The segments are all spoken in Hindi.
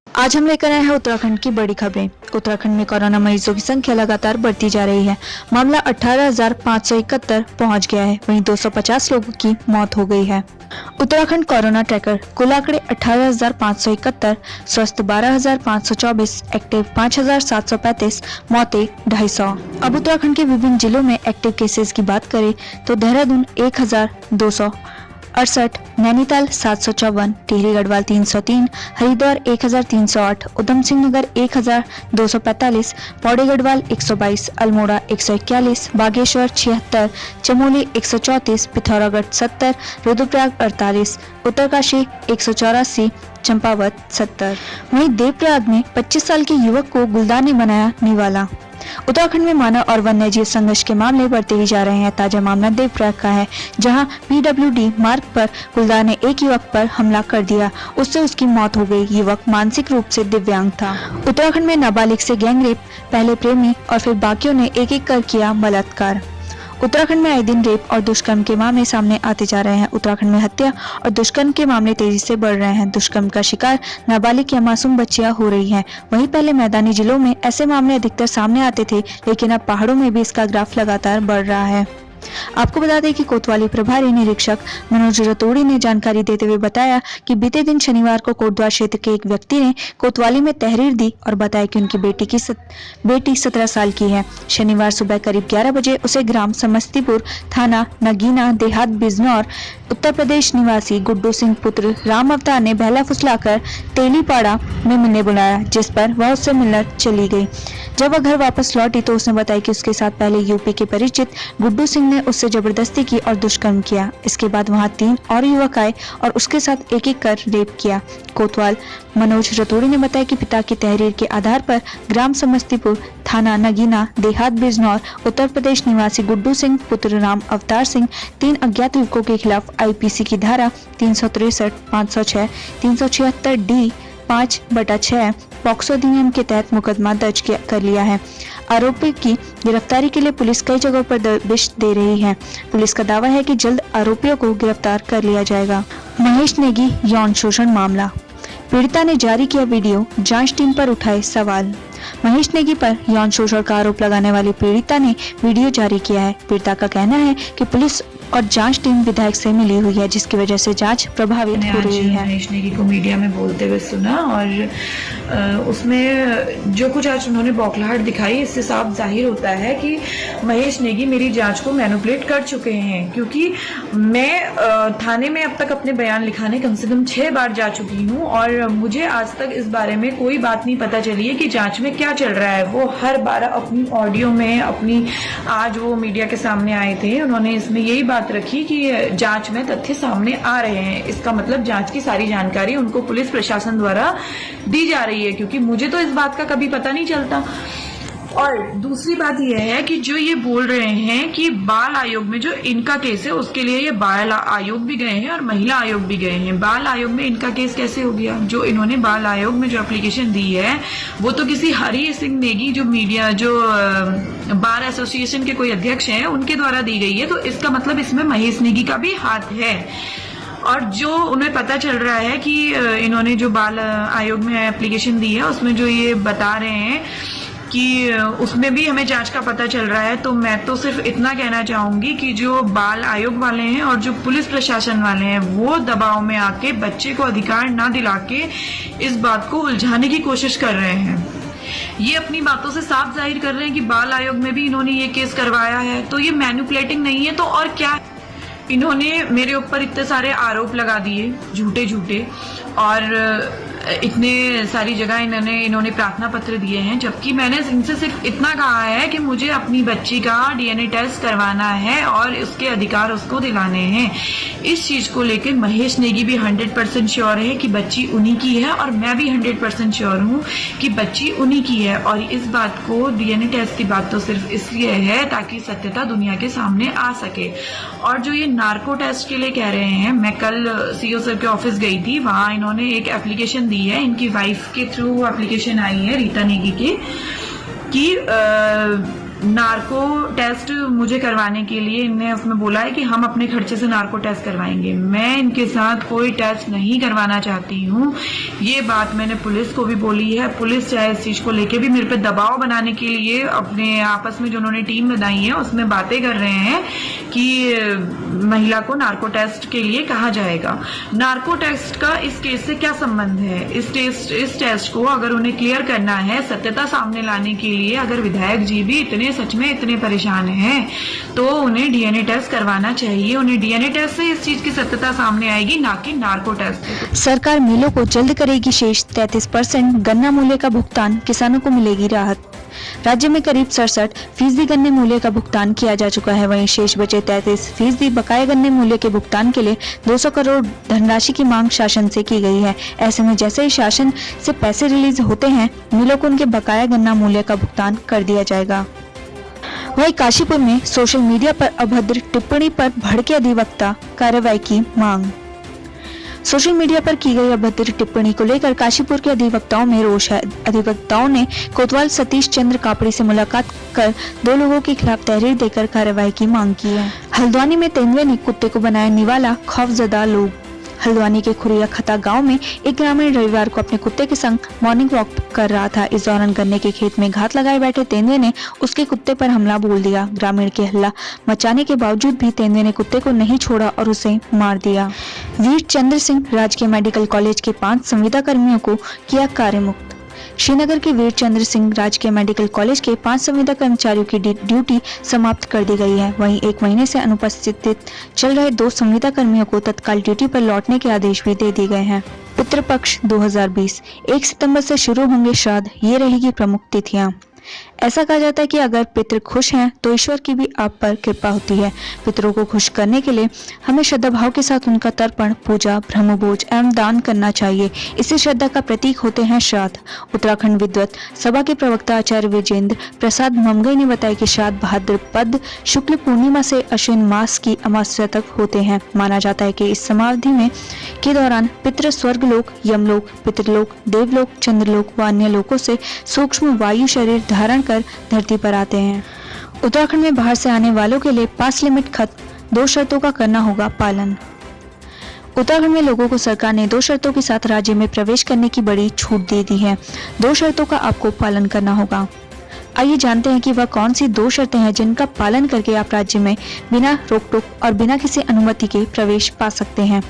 आज हम लेकर आए हैं उत्तराखंड की बड़ी खबरें। उत्तराखंड में कोरोना मरीजों की संख्या लगातार बढ़ती जा रही है। मामला 18,571 पहुंच गया है, वहीं 250 लोगों की मौत हो गई है। उत्तराखंड कोरोना ट्रैकर, कुल आंकड़े 18,571, स्वस्थ 12,524, एक्टिव 5,735, मौतें 250। अब उत्तराखंड के विभिन्न जिलों में एक्टिव केसेस की बात करें तो देहरादून 1,268, नैनीताल 754, टिहरी गढ़वाल 303, हरिद्वार 1,308, उधम सिंह नगर 1,245, पौड़ी गढ़वाल 122, अल्मोड़ा 141, बागेश्वर 76, चमोली 134, पिथौरागढ़ 70, रुद्रप्रयाग 48, उत्तरकाशी 184, चंपावत 70। वहीं देवप्रयाग में 25 साल के युवक को गुलदार ने बनाया निवाला। उत्तराखंड में मानव और वन्य जीव संघर्ष के मामले बढ़ते ही जा रहे हैं। ताजा मामला देवप्रयाग का है, जहां PWD मार्ग पर गुलदार ने एक युवक पर हमला कर दिया, उससे उसकी मौत हो गई। युवक मानसिक रूप से दिव्यांग था। उत्तराखंड में नाबालिग से गैंगरेप, पहले प्रेमी और फिर बाकियों ने एक एक कर किया बलात्कार। उत्तराखंड में आए दिन रेप और दुष्कर्म के मामले सामने आते जा रहे हैं। उत्तराखंड में हत्या और दुष्कर्म के मामले तेजी से बढ़ रहे हैं। दुष्कर्म का शिकार नाबालिग या मासूम बच्चियां हो रही हैं। वहीं पहले मैदानी जिलों में ऐसे मामले अधिकतर सामने आते थे, लेकिन अब पहाड़ों में भी इसका ग्राफ लगातार बढ़ रहा है। आपको बता दें कि कोतवाली प्रभारी निरीक्षक मनोज रतोड़ी ने जानकारी देते हुए बताया कि बीते दिन शनिवार को कोटद्वार क्षेत्र के एक व्यक्ति ने कोतवाली में तहरीर दी और बताया कि उनकी बेटी 17 साल की है। शनिवार सुबह करीब 11 बजे उसे ग्राम समस्तीपुर, थाना नगीना, देहात बिजनौर, उत्तर प्रदेश निवासी गुड्डू सिंह पुत्र राम अवतार ने बहला फुसलाकर तेलीपाड़ा में मिलने बुलाया, जिस पर वह उससे मिलने चली गई। जब वह घर वापस लौटी तो उसने बताया कि उसके साथ पहले यूपी के परिचित गुड्डू सिंह ने उससे जबरदस्ती की और दुष्कर्म किया। इसके बाद वहां 3 और युवक आए और उसके साथ एक एक कर रेप किया। कोतवाल मनोज रतोड़ी ने बताया कि पिता की तहरीर के आधार पर ग्राम समस्तीपुर, थाना नगीना, देहात बिजनौर, उत्तर प्रदेश निवासी गुड्डू सिंह पुत्र राम अवतार सिंह 3 अज्ञात युवकों के खिलाफ IPC की धारा 363, 506, 376 D 5/6 पॉक्सो अधिनियम के तहत मुकदमा दर्ज कर लिया है। आरोपी की गिरफ्तारी के लिए पुलिस कई जगहों पर दबिश दे रही है। पुलिस का दावा है कि जल्द आरोपियों को गिरफ्तार कर लिया जाएगा। महेश नेगी यौन शोषण मामला, पीड़िता ने जारी किया वीडियो, जांच टीम पर उठाए सवाल। महेश नेगी पर यौन शोषण का आरोप लगाने वाली पीड़िता ने वीडियो जारी किया है। पीड़िता का कहना है कि पुलिस और जांच टीम विधायक से मिली हुई है, जिसकी वजह से जांच प्रभावित हो रही है। महेश नेगी को मीडिया में बोलते हुए सुना और उसमें जो कुछ आज उन्होंने बौखलाहट दिखाई, इससे साफ जाहिर होता है कि महेश नेगी मेरी जांच को मैनिपुलेट कर चुके हैं, क्योंकि मैं थाने में अब तक अपने बयान लिखाने कम से कम 6 बार जा चुकी हूँ और मुझे आज तक इस बारे में कोई बात नहीं पता चली है कि जांच में क्या चल रहा है। वो हर बार अपनी ऑडियो में आज वो मीडिया के सामने आए थे, उन्होंने इसमें यही बात रखी कि जांच में तथ्य सामने आ रहे हैं। इसका मतलब जांच की सारी जानकारी उनको पुलिस प्रशासन द्वारा दी जा रही है, क्योंकि मुझे तो इस बात का कभी पता नहीं चलता। और दूसरी बात यह है कि जो ये बोल रहे हैं कि बाल आयोग में जो इनका केस है उसके लिए ये बाल आयोग भी गए हैं और महिला आयोग भी गए हैं। बाल आयोग में इनका केस कैसे हो गया? जो इन्होंने बाल आयोग में जो एप्लीकेशन दी है वो तो किसी हरि सिंह नेगी जो बार एसोसिएशन के कोई अध्यक्ष हैं उनके द्वारा दी गई है, तो इसका मतलब इसमें महेश नेगी का भी हाथ है। और जो उन्हें पता चल रहा है कि इन्होंने जो बाल आयोग में एप्लीकेशन दी है उसमें जो ये बता रहे हैं कि उसमें भी हमें जांच का पता चल रहा है, तो मैं तो सिर्फ इतना कहना चाहूंगी कि जो बाल आयोग वाले हैं और जो पुलिस प्रशासन वाले हैं वो दबाव में आके बच्चे को अधिकार ना दिला के इस बात को उलझाने की कोशिश कर रहे हैं। ये अपनी बातों से साफ जाहिर कर रहे हैं कि बाल आयोग में भी इन्होंने ये केस करवाया है, तो ये मैनिपुलेटिंग नहीं है तो और क्या। इन्होंने मेरे ऊपर इतने सारे आरोप लगा दिए झूठे और इतने सारी जगह इन्होंने प्रार्थना पत्र दिए हैं, जबकि मैंने इनसे सिर्फ इतना कहा है कि मुझे अपनी बच्ची का DNA टेस्ट करवाना है और उसके अधिकार उसको दिलाने हैं। इस चीज को लेकर महेश नेगी भी 100% श्योर है कि बच्ची उन्हीं की है और मैं भी 100% श्योर हूँ कि बच्ची उन्हीं की है। और इस बात को DNA टेस्ट की बात तो सिर्फ इसलिए है ताकि सत्यता दुनिया के सामने आ सके। और जो ये नार्को टेस्ट के लिए कह रहे हैं, मैं कल CO सर के ऑफिस गई थी, वहां इन्होंने एक एप्लीकेशन दी है, इनकी वाइफ के थ्रू एप्लीकेशन आई है रीता नेगी की। कि नार्को टेस्ट मुझे करवाने के लिए इनने उसमें बोला है कि हम अपने खर्चे से नार्को टेस्ट करवाएंगे। मैं इनके साथ कोई टेस्ट नहीं करवाना चाहती हूँ। ये बात मैंने पुलिस को भी बोली है। पुलिस चाहे इस चीज को लेके भी मेरे पे दबाव बनाने के लिए अपने आपस में जो उन्होंने टीम बनाई है उसमें बातें कर रहे हैं कि महिला को नार्को टेस्ट के लिए कहा जाएगा। नार्को टेस्ट का इस केस से क्या संबंध है? इस टेस्ट को अगर उन्हें क्लियर करना है, सत्यता सामने लाने के लिए, अगर विधायक जी भी सच में इतने परेशान हैं तो उन्हें डीएनए टेस्ट करवाना चाहिए। उन्हें डीएनए टेस्ट से इस चीज की सत्यता सामने आएगी, ना कि नार्को टेस्ट। सरकार मिलों को जल्द करेगी शेष 33% गन्ना मूल्य का भुगतान, किसानों को मिलेगी राहत। राज्य में करीब 67% गन्ने मूल्य का भुगतान किया जा चुका है। वहीं शेष बचे 33% बकाया गन्ने मूल्य के भुगतान के लिए 200 करोड़ धनराशि की मांग शासन से की गई है। ऐसे में जैसे ही शासन से पैसे रिलीज होते हैं, मिलों को उनके बकाया गन्ना मूल्य का भुगतान कर दिया जाएगा। वहीं काशीपुर में सोशल मीडिया पर अभद्र टिप्पणी पर भड़के अधिवक्ता, कार्रवाई की मांग। सोशल मीडिया पर की गई अभद्र टिप्पणी को लेकर काशीपुर के अधिवक्ताओं में रोष है। अधिवक्ताओं ने कोतवाल सतीश चंद्र कापड़ी से मुलाकात कर 2 लोगों के खिलाफ तहरीर देकर कार्रवाई की मांग की है। हल्द्वानी में तेंदुए ने कुत्ते को बनाया निवाला, खौफजदा लोग। हल्द्वानी के खुरिया खता गांव में एक ग्रामीण रविवार को अपने कुत्ते के संग मॉर्निंग वॉक कर रहा था। इस दौरान गन्ने के खेत में घात लगाए बैठे तेंदुए ने उसके कुत्ते पर हमला बोल दिया। ग्रामीण के हल्ला मचाने के बावजूद भी तेंदुए ने कुत्ते को नहीं छोड़ा और उसे मार दिया। वीर चंद्र सिंह राजकीय मेडिकल कॉलेज के 5 संविदा कर्मियों को किया कार्यमुक्त। श्रीनगर के वीर चंद्र सिंह राजकीय मेडिकल कॉलेज के 5 संविदा कर्मचारियों की ड्यूटी समाप्त कर दी गई है। वहीं 1 महीने से अनुपस्थित चल रहे 2 संविदा कर्मियों को तत्काल ड्यूटी पर लौटने के आदेश भी दे दिए गए हैं। पितृपक्ष 2020 1 सितंबर से शुरू होंगे श्राद्ध, ये रहेगी प्रमुख तिथियां। ऐसा कहा जाता है कि अगर पितृ खुश हैं तो ईश्वर की भी आप पर कृपा होती है। पितरों को खुश करने के लिए हमें श्रद्धा भाव के साथ उनका तर्पण, पूजा, ब्रह्मभोज एवं दान करना चाहिए। इसी श्रद्धा का प्रतीक होते हैं श्राद्ध। उत्तराखंड विद्वत सभा के प्रवक्ता आचार्य विजेंद्र प्रसाद ममगई ने बताया कि श्राद्ध भाद्रपद शुक्ल पूर्णिमा से अश्विन मास की अमावस्या तक होते हैं। माना जाता है कि इस समाधि में के दौरान पितृ स्वर्गलोक, यमलोक, पितृलोक, देवलोक, चंद्रलोक व अन्य लोकों से सूक्ष्म वायु शरीर धारण कर धरती पर आते हैं। उत्तराखंड में बाहर से आने वालों के लिए पास लिमिट खत्म, 2 शर्तों का करना होगा पालन। उत्तराखंड में लोगों को सरकार ने 2 शर्तों के साथ राज्य में प्रवेश करने की बड़ी छूट दे दी है। 2 शर्तों का आपको पालन करना होगा। आइए जानते हैं कि वह कौन सी 2 शर्तें हैं जिनका पालन करके आप राज्य में बिना रोक टोक और बिना किसी अनुमति के प्रवेश पा सकते हैं।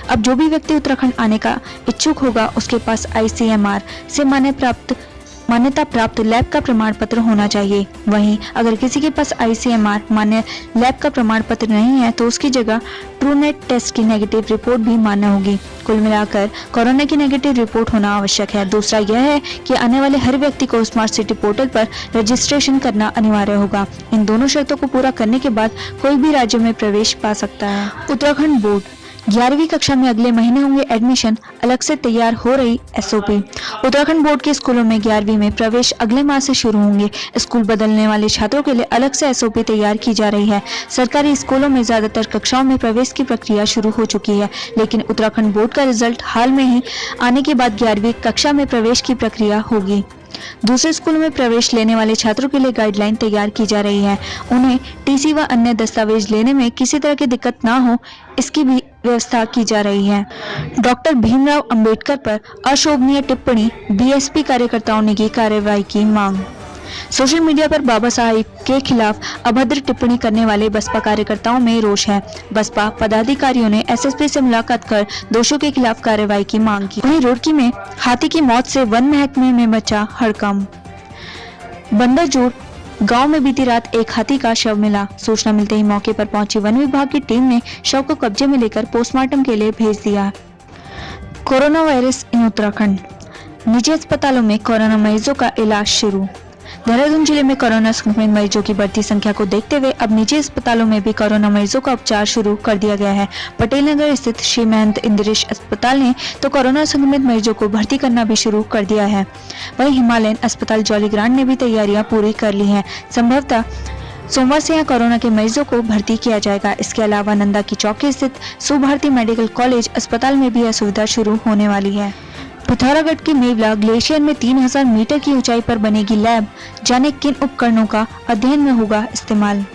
अब जो भी व्यक्ति उत्तराखंड आने का इच्छुक होगा उसके पास ICMR से मान्यता प्राप्त लैब का प्रमाण पत्र होना चाहिए। वहीं अगर किसी के पास ICMR मान्य लैब का प्रमाण पत्र नहीं है तो उसकी जगह ट्रूनेट टेस्ट की नेगेटिव रिपोर्ट भी मान्य होगी। कुल मिलाकर कोरोना की नेगेटिव रिपोर्ट होना आवश्यक है। दूसरा यह है कि आने वाले हर व्यक्ति को स्मार्ट सिटी पोर्टल पर रजिस्ट्रेशन करना अनिवार्य होगा। इन दोनों शर्तों को पूरा करने के बाद कोई भी राज्य में प्रवेश पा सकता है। उत्तराखंड बोर्ड 11वीं कक्षा में अगले महीने होंगे एडमिशन, अलग से तैयार हो रही SOP। उत्तराखंड बोर्ड के स्कूलों में 11वीं में प्रवेश अगले माह से शुरू होंगे। स्कूल बदलने वाले छात्रों के लिए अलग से SOP तैयार की जा रही है। सरकारी स्कूलों में ज्यादातर कक्षाओं में प्रवेश की प्रक्रिया शुरू हो चुकी है, लेकिन उत्तराखंड बोर्ड का रिजल्ट हाल में ही आने के बाद 11वीं कक्षा में प्रवेश की प्रक्रिया होगी। दूसरे स्कूलों में प्रवेश लेने वाले छात्रों के लिए गाइडलाइन तैयार की जा रही है। उन्हें TC व अन्य दस्तावेज लेने में किसी तरह की दिक्कत ना हो, इसकी भी व्यवस्था की जा रही है। डॉक्टर भीमराव अंबेडकर पर अशोभनीय टिप्पणी, BSP कार्यकर्ताओं ने की कार्रवाई की मांग। सोशल मीडिया पर बाबा साहिब के खिलाफ अभद्र टिप्पणी करने वाले बसपा कार्यकर्ताओं में रोष है। बसपा पदाधिकारियों ने SSP से मुलाकात कर दोषियों के खिलाफ कार्रवाई की मांग की। वहीं रुड़की में हाथी की मौत से वन महकमे में मचा हड़कंप। बंदरजोड़ गांव में बीती रात एक हाथी का शव मिला। सूचना मिलते ही मौके पर पहुंची वन विभाग की टीम ने शव को कब्जे में लेकर पोस्टमार्टम के लिए भेज दिया। कोरोना वायरस इन उत्तराखंड, निजी अस्पतालों में कोरोना मरीजों का इलाज शुरू। देहरादून जिले में कोरोना संक्रमित मरीजों की बढ़ती संख्या को देखते हुए अब निजी अस्पतालों में भी कोरोना मरीजों का उपचार शुरू कर दिया गया है। पटेल नगर स्थित श्री महंत इंद्रेश अस्पताल ने तो कोरोना संक्रमित मरीजों को भर्ती करना भी शुरू कर दिया है। वहीं हिमालयन अस्पताल जौलीग्रांट ने भी तैयारियां पूरी कर ली हैं। संभवतः सोमवार से यहाँ कोरोना के मरीजों को भर्ती किया जाएगा। इसके अलावा नंदा की चौकी स्थित सुभारती मेडिकल कॉलेज अस्पताल में भी यह सुविधा शुरू होने वाली है। पिथौरागढ़ के मेवला ग्लेशियर में 3000 मीटर की ऊंचाई पर बनेगी लैब, जाने किन उपकरणों का अध्ययन में होगा इस्तेमाल।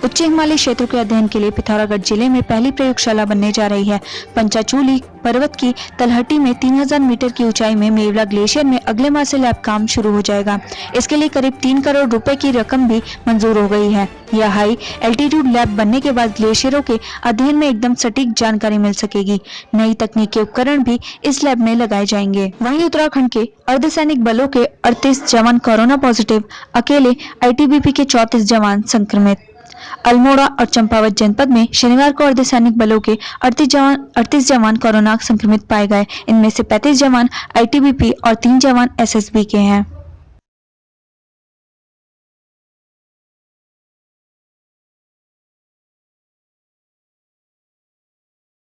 उच्च हिमालय क्षेत्र के अध्ययन के लिए पिथौरागढ़ जिले में पहली प्रयोगशाला बनने जा रही है। पंचाचूली पर्वत की तलहटी में 3000 मीटर की ऊंचाई में मेवला ग्लेशियर में अगले माह से लैब काम शुरू हो जाएगा। इसके लिए करीब 3 करोड़ रुपए की रकम भी मंजूर हो गई है। यह हाई एल्टीट्यूड लैब बनने के बाद ग्लेशियरों के अध्ययन में एकदम सटीक जानकारी मिल सकेगी। नई तकनीक के उपकरण भी इस लैब में लगाए जाएंगे। वहीं उत्तराखंड के अर्धसैनिक बलों के 38 जवान कोरोना पॉजिटिव, अकेले आईटीबीपी के 34 जवान संक्रमित। अल्मोड़ा और चंपावत जनपद में शनिवार को अर्धसैनिक बलों के 38 जवान कोरोना संक्रमित पाए गए। इनमें से 35 जवान आईटीबीपी और 3 जवान एसएसबी के हैं।